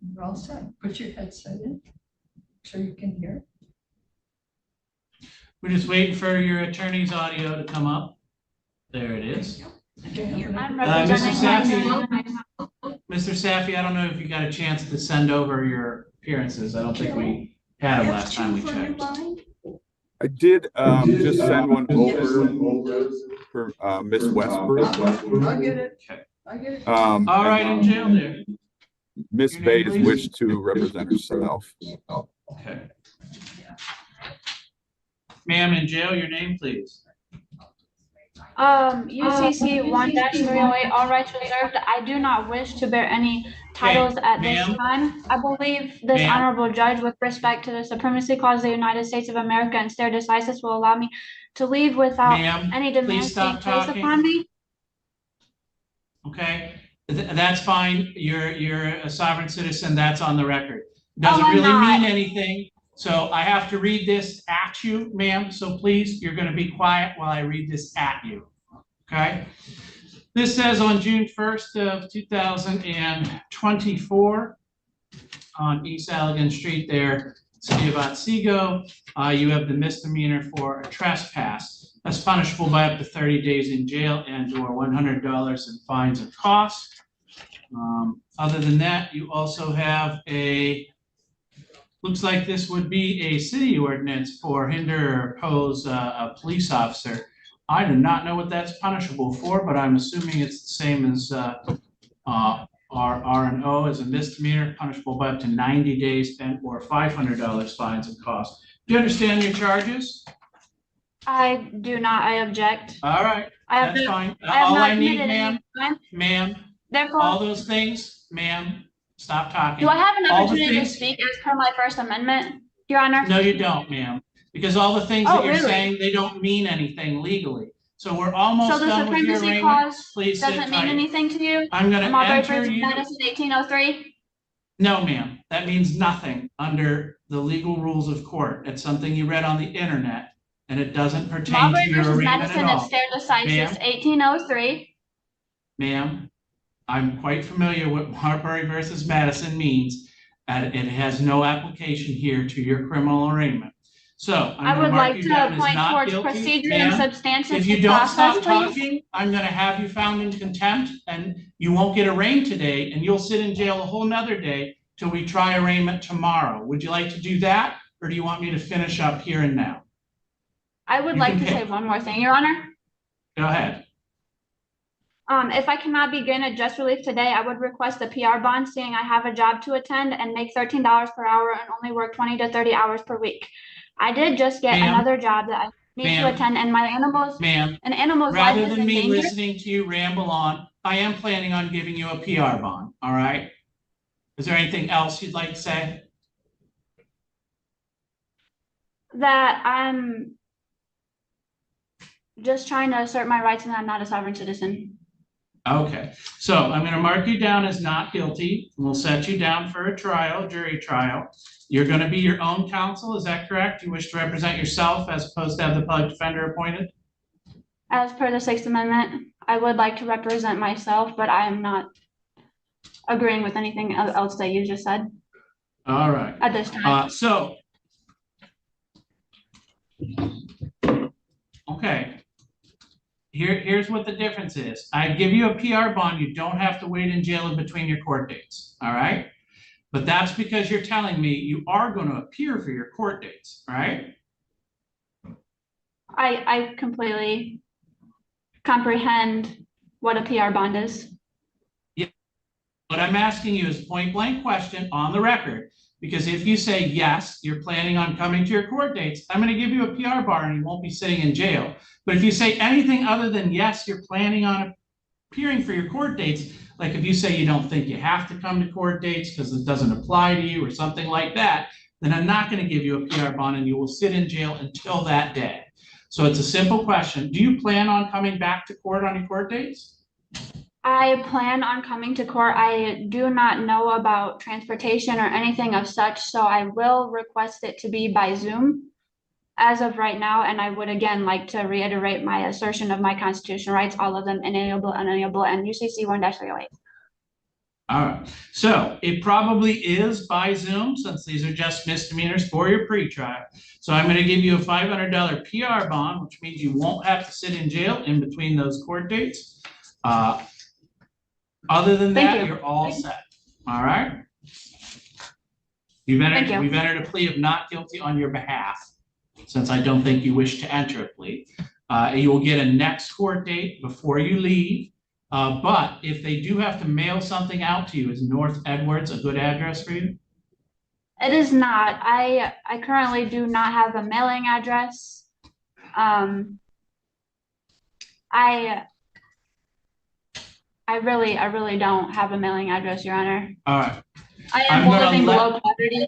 You're all set. Put your headset in so you can hear. We're just waiting for your attorney's audio to come up. There it is. Mr. Safi, I don't know if you got a chance to send over your appearances. I don't think we had them last time we checked. I did just send one over for Miss Westbrook. I get it. Okay. I get it. All right, in jail there. Miss Your name, Bays please? wished to represent herself. Okay. Ma'am, in jail, your name, please. UCC 1-308, all rights reserved. I do not wish to bear any titles at this time. I believe this honorable judge, with respect to the supremacy clause of the United States of America and stare decisis, will allow me to leave without any demands being placed upon me. Okay, that's fine. You're a sovereign citizen. That's on the record. Doesn't really mean anything. So I have to read this at you, ma'am. So please, you're going to be quiet while I read this at you. Okay. This says on June 1st of 2024 on East Allegan Street there, City of Otsego, you have the misdemeanor for a trespass. That's punishable by up to 30 days in jail and or $100 in fines and costs. Other than that, you also have looks like this would be a city ordinance for hinder or oppose a police officer. I do not know what that's punishable for, but I'm assuming it's the same as R&O as a misdemeanor, punishable by up to 90 days and or $500 fines and costs. Do you understand your charges? I do not. I object. All right, that's fine. All I need, ma'am, therefore, all those things, ma'am, stop talking. Do I have an opportunity to speak as per my First Amendment, Your Honor? No, you don't, ma'am, because all the things that you're saying, they don't mean anything legally. So we're almost done with your arraignment. So the supremacy clause please doesn't mean anything to you? I'm going to enter you. Madison 1803? No, ma'am, that means nothing under the legal rules of court. It's something you read on the internet, and it doesn't pertain to your arraignment at all. Stare decisis 1803. Ma'am, I'm quite familiar with Marbury versus Madison means, and it has no application here to your criminal arraignment. So I would like to point towards procedure and substantive process. If you don't stop talking, I'm going to have you found in contempt, and you won't get arraigned today, and you'll sit in jail a whole nother day till we try arraignment tomorrow. Would you like to do that, or do you want me to finish up here and now? I would like to say one more thing, Your Honor. Go ahead. If I cannot be granted just relief today, I would request a PR bond, seeing I have a job to attend and make $13 per hour and only work 20 to 30 hours per week. I did just get another job that I need to attend, and my animals, rather than me listening to you ramble on, I am planning on giving you a PR bond. All right. Is there anything else you'd like to say? That I'm just trying to assert my rights and I'm not a sovereign citizen. Okay, so I'm going to mark you down as not guilty. We'll set you down for a trial, jury trial. You're going to be your own counsel, is that correct? You wish to represent yourself as opposed to have the public defender appointed? As per the Sixth Amendment, I would like to represent myself, but I am not agreeing with anything else that you just said. All right. At this time. Okay. Here's what the difference is. I give you a PR bond. You don't have to wait in jail in between your court dates. All right. But that's because you're telling me you are going to appear for your court dates, right? I completely comprehend what a PR bond is. Yeah. What I'm asking you is point blank question on the record, because if you say yes, you're planning on coming to your court dates, I'm going to give you a PR bond and you won't be sitting in jail. But if you say anything other than yes, you're planning on appearing for your court dates, like if you say you don't think you have to come to court dates because it doesn't apply to you or something like that, then I'm not going to give you a PR bond and you will sit in jail until that day. So it's a simple question. Do you plan on coming back to court on your court dates? I plan on coming to court. I do not know about transportation or anything of such, so I will request it to be by Zoom as of right now. And I would again like to reiterate my assertion of my constitutional rights, all of them inalienable, unalienable, and UCC 1-308. All right, so it probably is by Zoom, since these are just misdemeanors for your pretrial. So I'm gonna give you a $500 PR bond, which means you won't have to sit in jail in between those court dates. Other than Thank that, you. you're all set, all right? We've Thank you. entered a plea of not guilty on your behalf, since I don't think you wish to enter a plea. You will get a next court date before you leave. But if they do have to mail something out to you, is North Edwards a good address for you? It is not. I currently do not have a mailing address. I really don't have a mailing address, Your Honor. All right, I I'm am gonna living let- below poverty.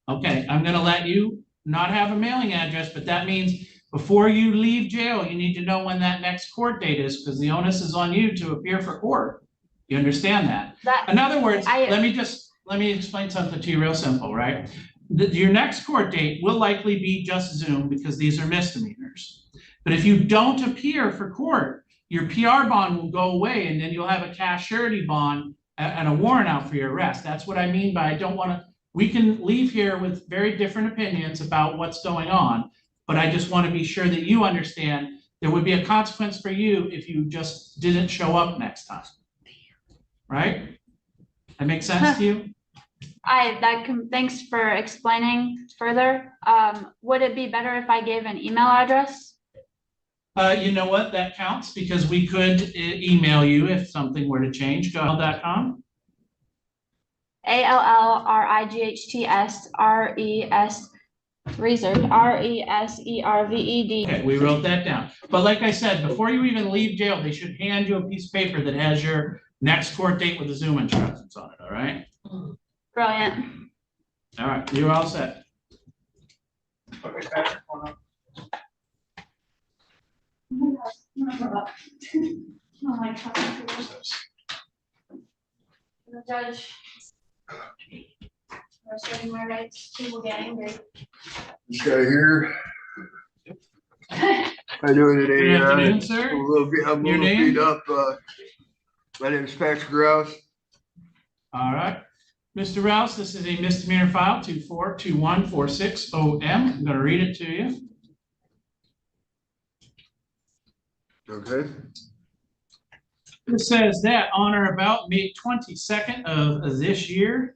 okay, I'm gonna let you not have a mailing address, but that means before you leave jail, you need to know when that next court date is, because the onus is on you to appear for court. You understand that? In other words, let me explain something to you real simple, right? Your next court date will likely be just Zoom because these are misdemeanors. But if you don't appear for court, your PR bond will go away, and then you'll have a cash surety bond and a warrant out for your arrest. That's what I mean by I don't want to, we can leave here with very different opinions about what's going on, but I just want to be sure that you understand there would be a consequence for you if you just didn't show up next time. Right? That makes sense to you? Thanks for explaining further. Would it be better if I gave an email address? You know what, that counts because we could email you if something were to change, go.com. ALLRIGHTSRESERVED. Okay, we wrote that down. But like I said, before you even leave jail, they should hand you a piece of paper that has your next court date with the Zoom instructions on it, all right? Brilliant. All right, you're all set. The judge. Asserting my rights, people get angry. This guy here. How you doing today? Good afternoon, sir. I'm a little Your name? beat up. My name is Patrick Rouse. All right. Mr. Rouse, this is a misdemeanor file 242146OM. I'm going to read it to you. Okay. It says that on or about May 22nd of this year,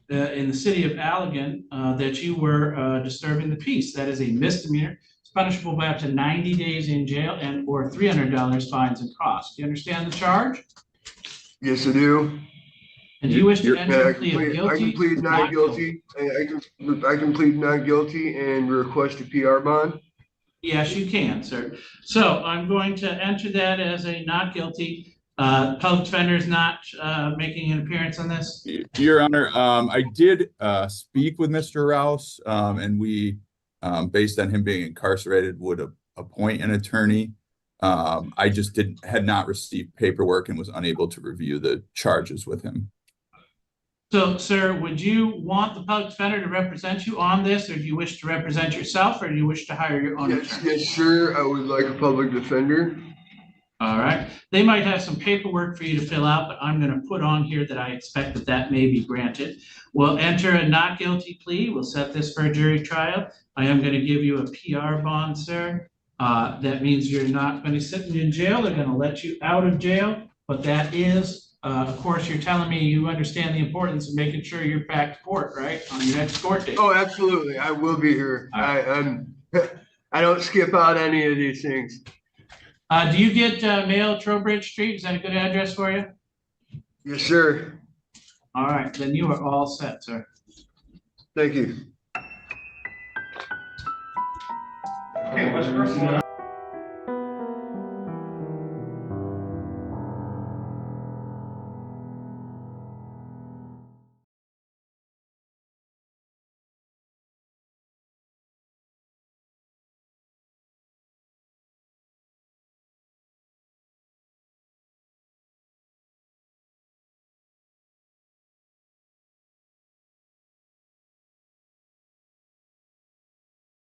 in the city of Allegan, that you were disturbing the peace. That is a misdemeanor. It's punishable by up to 90 days in jail and or $300 fines and costs. Do you understand the charge? Yes, I do. And do you wish to enter I a plea of can guilty? plead not guilty. I can plead not guilty and request a PR bond. Yes, you can, sir. So I'm going to enter that as a not guilty. Public defender is not making an appearance on this. Your Honor, I did speak with Mr. Rouse, and we, based on him being incarcerated, would appoint an attorney. I just had not received paperwork and was unable to review the charges with him. So, sir, would you want the public defender to represent you on this, or do you wish to represent yourself, or do you wish to hire your own attorney? Yes, sir. I would like a public defender. All right. They might have some paperwork for you to fill out, but I'm going to put on here that I expect that may be granted. We'll enter a not guilty plea. We'll set this for a jury trial. I am going to give you a PR bond, sir. That means you're not going to be sitting in jail. They're going to let you out of jail, but that is, of course, you're telling me you understand the importance of making sure you're back to court, right, on your next court date. Oh, absolutely. I will be here. I don't skip out any of these things. Do you get mail Trowbridge Street? Is that a good address for you? Yes, sir. All right, then you are all set, sir. Thank you. Okay, what's the person?